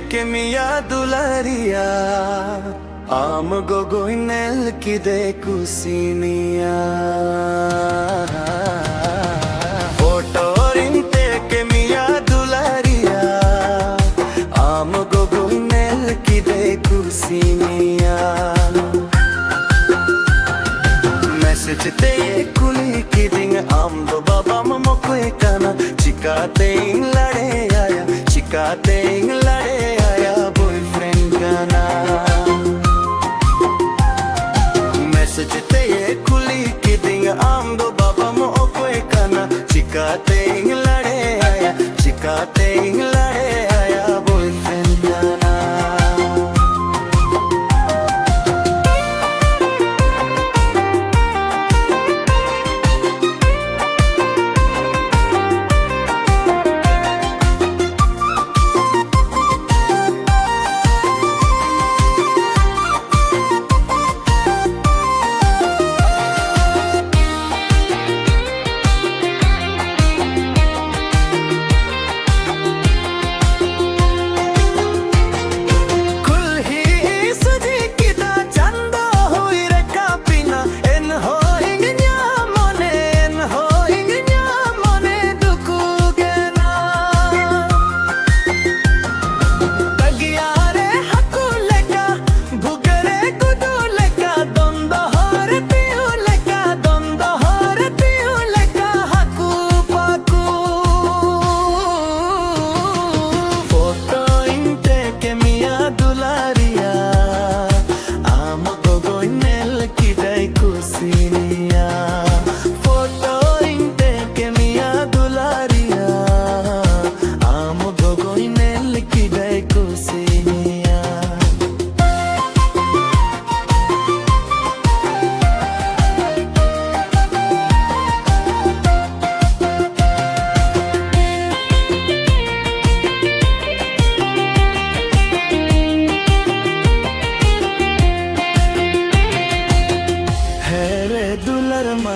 que mia dularia am gogoinel ki de kusinia fotorinte que mia dularia am gogoinel ki de kusinia message te kuli ki ding am do baba mo koe kana chikate lade aya chikate lade aya boyfriend kana message te kuli ki ding am do baba mo koe kana chikate lade aya chikate lade aya boyfriend kana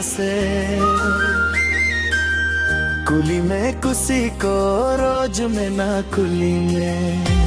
से कुली में कुसी को रोज में ना कुली में